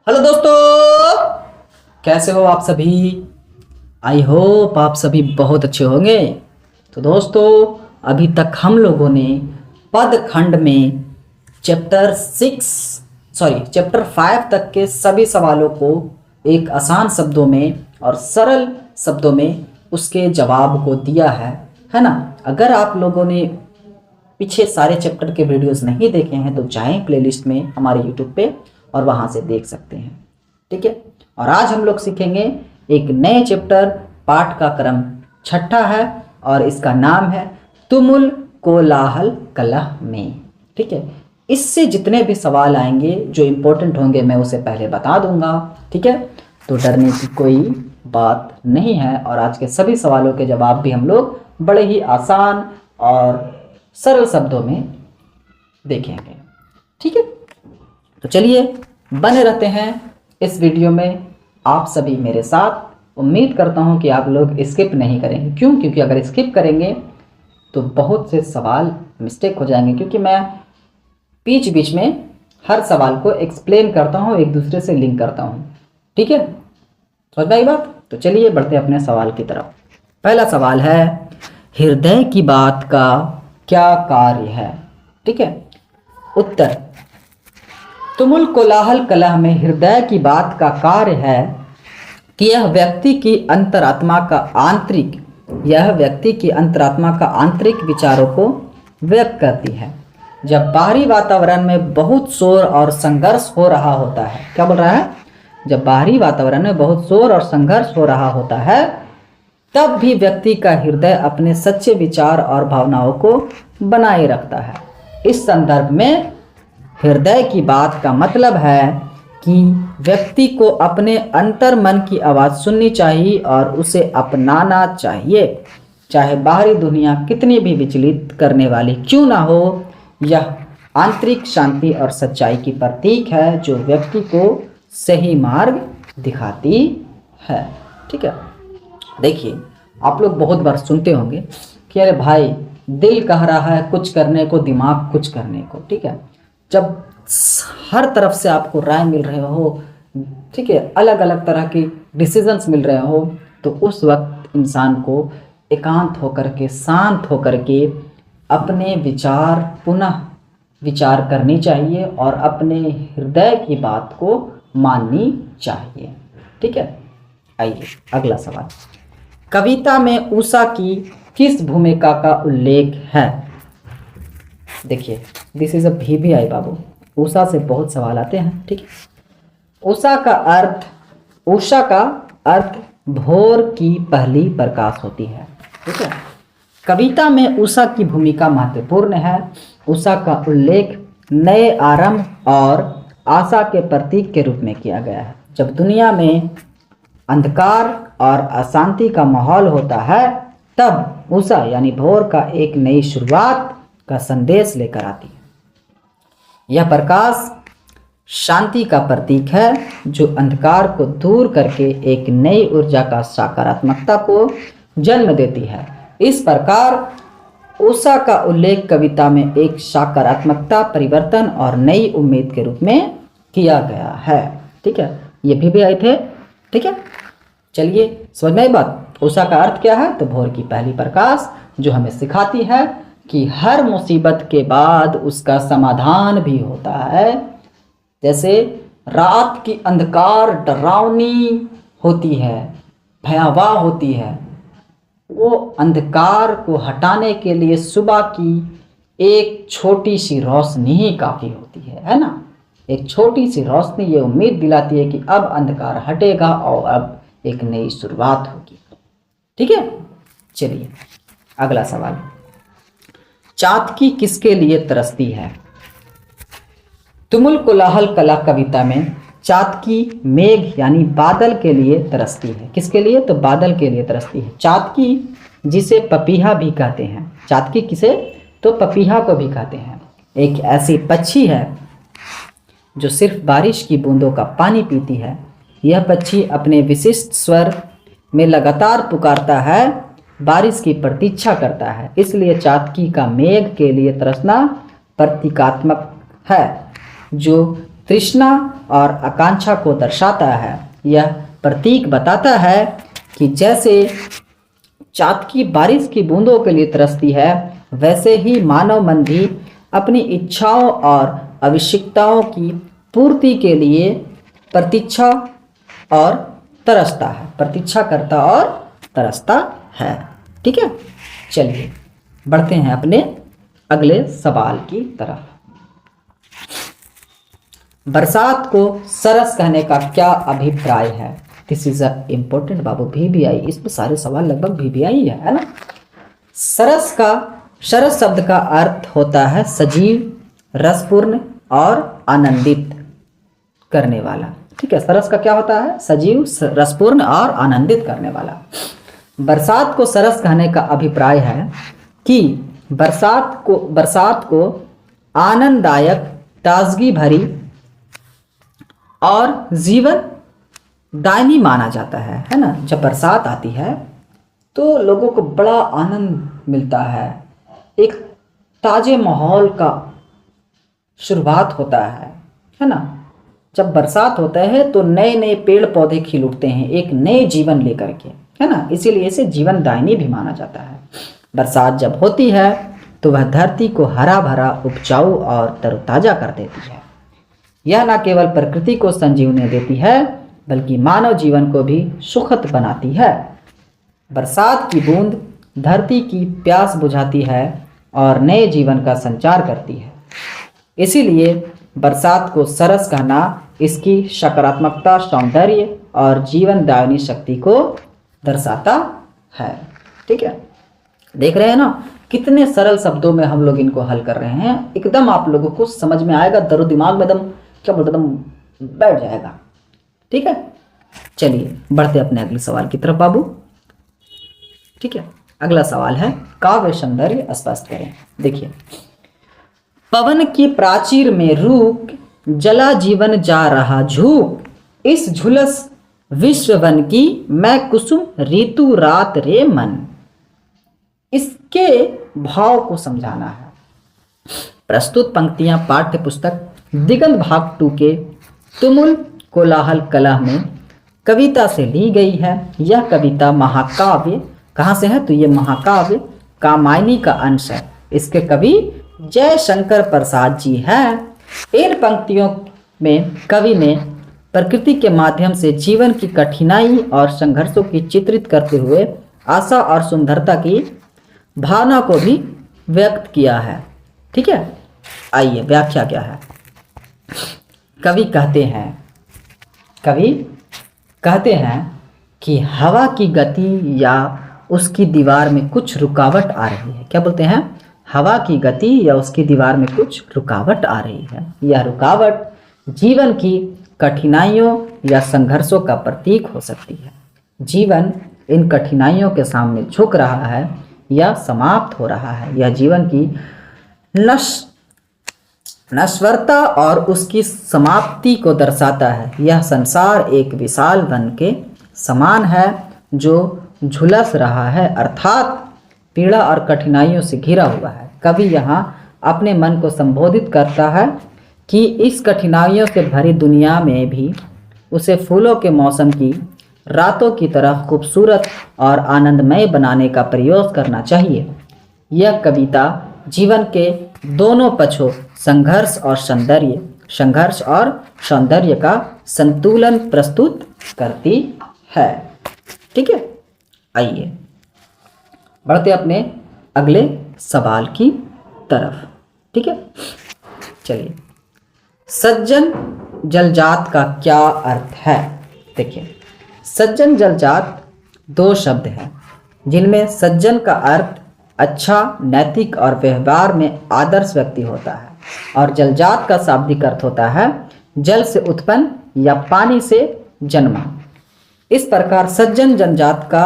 Hello दोस्तों, कैसे हो आप सभी। आई होप आप सभी बहुत अच्छे होंगे। तो दोस्तों, अभी तक हम लोगों ने पद खंड में चैप्टर 5 तक के सभी सवालों को एक आसान शब्दों में और सरल शब्दों में उसके जवाब को दिया है ना। अगर आप लोगों ने पीछे सारे चैप्टर के वीडियोस नहीं देखे हैं तो जाएं प्लेलिस्ट में हमारे यूट्यूब पे और वहां से देख सकते हैं, ठीक है। और आज हम लोग सीखेंगे एक नए चैप्टर, पाठ का क्रम छठा है और इसका नाम है तुमुल कोलाहल कलह में, ठीक है। इससे जितने भी सवाल आएंगे जो इम्पोर्टेंट होंगे मैं उसे पहले बता दूंगा, ठीक है। तो डरने की कोई बात नहीं है और आज के सभी सवालों के जवाब भी हम लोग बड़े ही आसान और सरल शब्दों में देखेंगे, ठीक है। तो चलिए बने रहते हैं इस वीडियो में आप सभी मेरे साथ। उम्मीद करता हूं कि आप लोग स्किप नहीं करेंगे। क्यों? क्योंकि अगर स्किप करेंगे तो बहुत से सवाल मिस्टेक हो जाएंगे, क्योंकि मैं बीच बीच में हर सवाल को एक्सप्लेन करता हूं, एक दूसरे से लिंक करता हूं, ठीक है। समझ में आई बात? तो चलिए बढ़ते हैं अपने सवाल की तरफ। पहला सवाल है, हृदय की बात का क्या कार्य है, ठीक है। उत्तर, तुमुल कोलाहल कलह में हृदय की बात का कार्य है कि यह व्यक्ति की अंतरात्मा का आंतरिक विचारों को व्यक्त करती है। जब बाहरी वातावरण में बहुत शोर और संघर्ष हो रहा होता है, क्या बोल रहा है? जब बाहरी वातावरण में बहुत शोर और संघर्ष हो रहा होता है तब भी व्यक्ति का हृदय अपने सच्चे विचार और भावनाओं को बनाए रखता है। इस संदर्भ में हृदय की बात का मतलब है कि व्यक्ति को अपने अंतर मन की आवाज़ सुननी चाहिए और उसे अपनाना चाहिए, चाहे बाहरी दुनिया कितनी भी विचलित करने वाली क्यों ना हो। यह आंतरिक शांति और सच्चाई की प्रतीक है जो व्यक्ति को सही मार्ग दिखाती है, ठीक है। देखिए, आप लोग बहुत बार सुनते होंगे कि अरे भाई दिल कह रहा है कुछ करने को, दिमाग कुछ करने को, ठीक है। जब हर तरफ से आपको राय मिल रहे हो, ठीक है, अलग अलग तरह की डिसीजंस मिल रहे हो, तो उस वक्त इंसान को एकांत होकर के, शांत होकर के अपने विचार पुनः विचार करनी चाहिए और अपने हृदय की बात को माननी चाहिए, ठीक है। आइए अगला सवाल, कविता में उषा की किस भूमिका का उल्लेख है? देखिए, दिस इज अ VVI बाबू। उषा से बहुत सवाल आते हैं, ठीक है। उषा का अर्थ भोर की पहली प्रकाश होती है, ठीक है। कविता में उषा की भूमिका महत्वपूर्ण है। उषा का उल्लेख नए आरंभ और आशा के प्रतीक के रूप में किया गया है। जब दुनिया में अंधकार और अशांति का माहौल होता है तब उषा यानी भोर का एक नई शुरुआत का संदेश लेकर आती है। यह प्रकाश शांति का प्रतीक है जो अंधकार को दूर करके एक नई ऊर्जा का सकारात्मकता को जन्म देती है। इस प्रकार उषा का उल्लेख कविता में एक सकारात्मकता, परिवर्तन और नई उम्मीद के रूप में किया गया है, ठीक है। ये भी आए थे, ठीक है। चलिए समझ में आई बात। उषा का अर्थ क्या है? तो भोर की पहली प्रकाश, जो हमें सिखाती है कि हर मुसीबत के बाद उसका समाधान भी होता है। जैसे रात की अंधकार डरावनी होती है, भयावह होती है, वो अंधकार को हटाने के लिए सुबह की एक छोटी सी रोशनी ही काफ़ी होती है ना। एक छोटी सी रोशनी ये उम्मीद दिलाती है कि अब अंधकार हटेगा और अब एक नई शुरुआत होगी, ठीक है। चलिए अगला सवाल, चातकी किसके लिए तरसती है? तुमुल कोलाहल कला कविता में चातकी मेघ यानी बादल के लिए तरसती है। किसके लिए? तो बादल के लिए तरसती है। चातकी, जिसे पपीहा भी कहते हैं, चातकी किसे? तो पपीहा को भी कहते हैं, एक ऐसी पक्षी है जो सिर्फ बारिश की बूंदों का पानी पीती है। यह पक्षी अपने विशिष्ट स्वर में लगातार पुकारता है, बारिश की प्रतीक्षा करता है। इसलिए चातकी का मेघ के लिए तरसना प्रतीकात्मक है जो तृष्णा और आकांक्षा को दर्शाता है। यह प्रतीक बताता है कि जैसे चाँद की बारिश की बूंदों के लिए तरसती है, वैसे ही मानव मन भी अपनी इच्छाओं और आवश्यकताओं की पूर्ति के लिए प्रतीक्षा और तरसता है, प्रतीक्षा करता और तरसता है। ठीक है, चलिए बढ़ते हैं अपने अगले सवाल की तरफ। बरसात को सरस कहने का क्या अभिप्राय है? This is a important Babu, VBI, इसमें सारे सवाल लगभग VBI ही है ना। सरस शब्द का अर्थ होता है सजीव, रसपूर्ण और आनंदित करने वाला। ठीक है, सरस का क्या होता है? सजीव, रसपूर्ण और आनंदित करने वाला। बरसात को सरस कहने का अभिप्राय है कि बरसात को आनंददायक, ताजगी भरी और जीवन दायनी माना जाता है ना। जब बरसात आती है तो लोगों को बड़ा आनंद मिलता है, एक ताजे माहौल का शुरुआत होता है ना। जब बरसात होता है तो नए नए पेड़ पौधे खिल उठते हैं, एक नए जीवन लेकर के, है ना। इसीलिए इसे जीवन दायनी भी माना जाता है। बरसात जब होती है तो वह धरती को हरा भरा, उपजाऊ और तरोताजा कर देती है। यह न केवल प्रकृति को संजीवनी देती है, बल्कि मानव जीवन को भी सुखद बनाती है। बरसात की बूंद धरती की प्यास बुझाती है और नए जीवन का संचार करती है। इसीलिए बरसात को सरस कहना इसकी सकारात्मकता, सौंदर्य और जीवन दायनी शक्ति को दर्शाता है। ठीक है, देख रहे हैं ना कितने सरल शब्दों में हम लोग इनको हल कर रहे हैं। एकदम आप लोगों को समझ में आएगा, दरो दिमाग में एकदम क्या बोलते एकदम बैठ जाएगा। ठीक है, चलिए बढ़ते अपने अगले सवाल की तरफ बाबू। ठीक है, अगला सवाल है काव्य सौंदर्य स्पष्ट करें। देखिए, पवन की प्राचीर में रूक, जला जीवन जा रहा झूक, इस झुलस विश्व वन की मैं कुसुम ऋतु रात रे मन। इसके भाव को समझाना है। प्रस्तुत पंक्तियां पाठ्य पुस्तक दिगंत भाग 2 के तुमुल कोलाहल कला में कविता से ली गई है। यह कविता महाकाव्य कहाँ से है? तो ये महाकाव्य कामायनी का अंश है। इसके कवि जयशंकर प्रसाद जी हैं। इन पंक्तियों में कवि ने प्रकृति के माध्यम से जीवन की कठिनाई और संघर्षों की चित्रित करते हुए आशा और सुंदरता की भावना को भी व्यक्त किया है। ठीक है, आइए व्याख्या क्या है। कवि कहते हैं कि हवा की गति या उसकी दीवार में कुछ रुकावट आ रही है। क्या बोलते हैं? हवा की गति या उसकी दीवार में कुछ रुकावट आ रही है। यह रुकावट जीवन की कठिनाइयों या संघर्षों का प्रतीक हो सकती है। जीवन इन कठिनाइयों के सामने झुक रहा है या समाप्त हो रहा है। यह जीवन की नश्वरता और उसकी समाप्ति को दर्शाता है। यह संसार एक विशाल वन के समान है जो झुलस रहा है, अर्थात पीड़ा और कठिनाइयों से घिरा हुआ है। कवि यहाँ अपने मन को संबोधित करता है कि इस कठिनाइयों से भरी दुनिया में भी उसे फूलों के मौसम की रातों की तरह खूबसूरत और आनंदमय बनाने का प्रयास करना चाहिए। यह कविता जीवन के दोनों पक्षों संघर्ष और सौंदर्य का संतुलन प्रस्तुत करती है। ठीक है, आइए बढ़ते अपने अगले सवाल की तरफ। ठीक है, चलिए, सज्जन जलजात का क्या अर्थ है? देखिए, सज्जन जलजात 2 शब्द हैं जिनमें सज्जन का अर्थ अच्छा, नैतिक और व्यवहार में आदर्श व्यक्ति होता है, और जलजात का शाब्दिक अर्थ होता है जल से उत्पन्न या पानी से जन्मा। इस प्रकार सज्जन जलजात का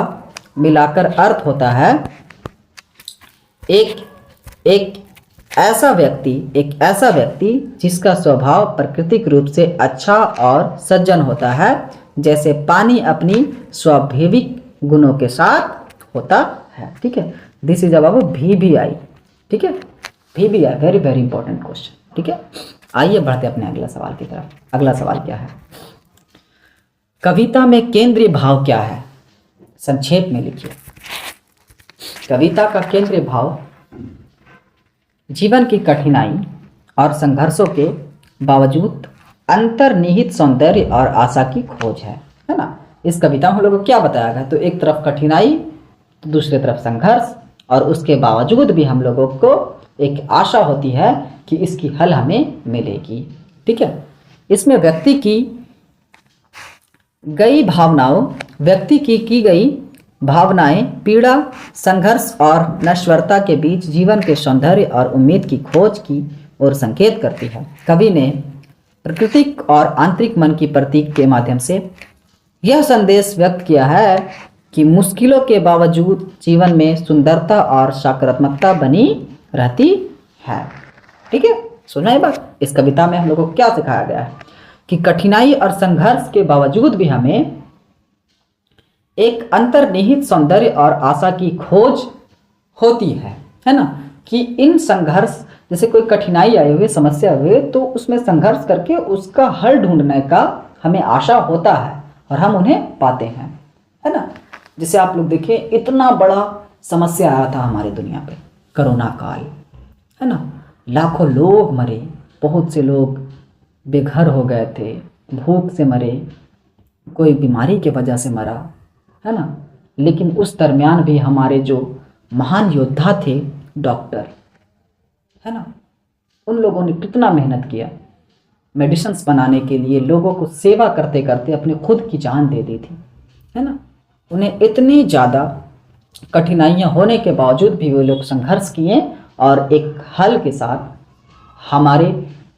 मिलाकर अर्थ होता है एक ऐसा व्यक्ति जिसका स्वभाव प्राकृतिक रूप से अच्छा और सज्जन होता है, जैसे पानी अपनी स्वाभाविक गुणों के साथ होता है। ठीक है, दिस इज अबाउट VBI। ठीक है, VBI very very important question. ठीक है, आइए बढ़ते अपने अगला सवाल की तरफ। अगला सवाल क्या है? कविता में केंद्रीय भाव क्या है? संक्षेप में लिखिए। कविता का केंद्रीय भाव जीवन की कठिनाई और संघर्षों के बावजूद अंतर्निहित सौंदर्य और आशा की खोज है ना। इस कविता में हम लोगों को क्या बताया गया? तो एक तरफ कठिनाई, तो दूसरी तरफ संघर्ष, और उसके बावजूद भी हम लोगों को एक आशा होती है कि इसकी हल हमें मिलेगी। ठीक है। इसमें व्यक्ति की गई भावनाएं पीड़ा, संघर्ष और नश्वरता के बीच जीवन के सौंदर्य और उम्मीद की खोज की ओर संकेत करती है। कवि ने प्राकृतिक और आंतरिक मन की प्रतीक के माध्यम से यह संदेश व्यक्त किया है कि मुश्किलों के बावजूद जीवन में सुंदरता और सकारात्मकता बनी रहती है। ठीक है, सुना है बात। इस कविता में हम लोगों को क्या सिखाया गया है कि कठिनाई और संघर्ष के बावजूद भी हमें एक अंतर्निहित सौंदर्य और आशा की खोज होती है ना। कि इन संघर्ष, जैसे कोई कठिनाई आई हुई, समस्या हुई, तो उसमें संघर्ष करके उसका हल ढूंढने का हमें आशा होता है और हम उन्हें पाते हैं, है ना। जैसे आप लोग देखिए, इतना बड़ा समस्या आया था हमारे दुनिया पे, कोरोना काल, है ना। लाखों लोग मरे, बहुत से लोग बेघर हो गए थे, भूख से मरे, कोई बीमारी की वजह से मरा, है ना। लेकिन उस दरमियान भी हमारे जो महान योद्धा थे, डॉक्टर, है ना, उन लोगों ने कितना मेहनत किया मेडिसिन्स बनाने के लिए, लोगों को सेवा करते करते अपने खुद की जान दे दी थी, है ना। उन्हें इतनी ज़्यादा कठिनाइयाँ होने के बावजूद भी वे लोग संघर्ष किए और एक हल के साथ हमारे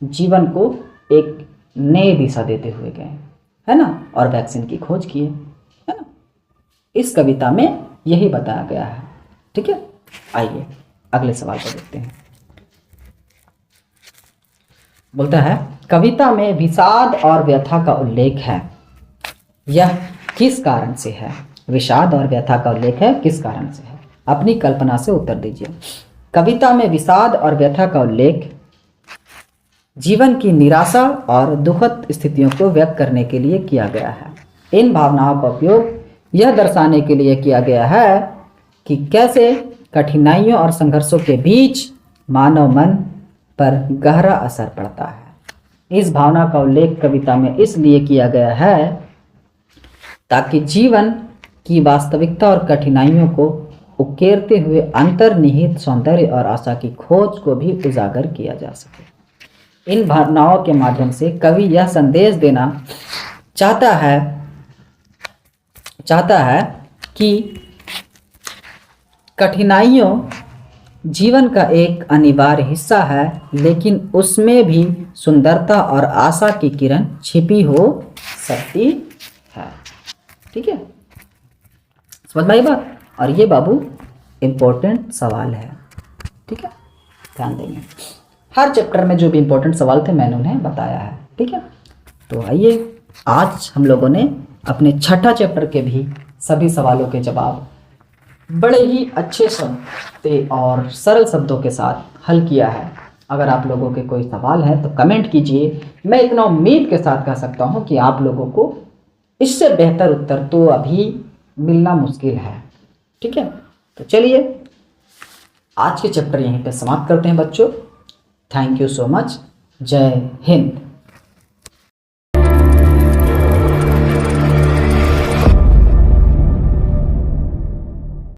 जीवन को एक नई दिशा देते हुए गए, है ना, और वैक्सीन की खोज किए, है ना। इस कविता में यही बताया गया है। ठीक है, आइए अगले सवाल को देखते हैं। बोलता है, कविता में विषाद और व्यथा का उल्लेख है, यह किस कारण से है? विषाद और व्यथा का उल्लेख है, किस कारण से है? अपनी कल्पना से उत्तर दीजिए। कविता में विषाद और व्यथा का उल्लेख जीवन की निराशा और दुखद स्थितियों को व्यक्त करने के लिए किया गया है। इन भावनाओं का उपयोग यह दर्शाने के लिए किया गया है कि कैसे कठिनाइयों और संघर्षों के बीच मानव मन पर गहरा असर पड़ता है। इस भावना का उल्लेख कविता में इसलिए किया गया है ताकि जीवन की वास्तविकता और कठिनाइयों को उकेरते हुए अंतर्निहित सौंदर्य और आशा की खोज को भी उजागर किया जा सके। इन भावनाओं के माध्यम से कवि यह संदेश देना चाहता है कि कठिनाइयों जीवन का एक अनिवार्य हिस्सा है, लेकिन उसमें भी सुंदरता और आशा की किरण छिपी हो सकती है। ठीक है, समझ में आई बात। और ये बाबू इम्पोर्टेंट सवाल है। ठीक है, ध्यान देंगे। हर चैप्टर में जो भी इम्पोर्टेंट सवाल थे मैंने उन्हें बताया है। ठीक है, तो आइए आज हम लोगों ने अपने छठा चैप्टर के भी सभी सवालों के जवाब बड़े ही अच्छे शब्द और सरल शब्दों के साथ हल किया है। अगर आप लोगों के कोई सवाल है तो कमेंट कीजिए। मैं इतना उम्मीद के साथ कह सकता हूं कि आप लोगों को इससे बेहतर उत्तर तो अभी मिलना मुश्किल है। ठीक है, तो चलिए आज के चैप्टर यहीं पे समाप्त करते हैं बच्चों। Thank you so much. जय हिंद।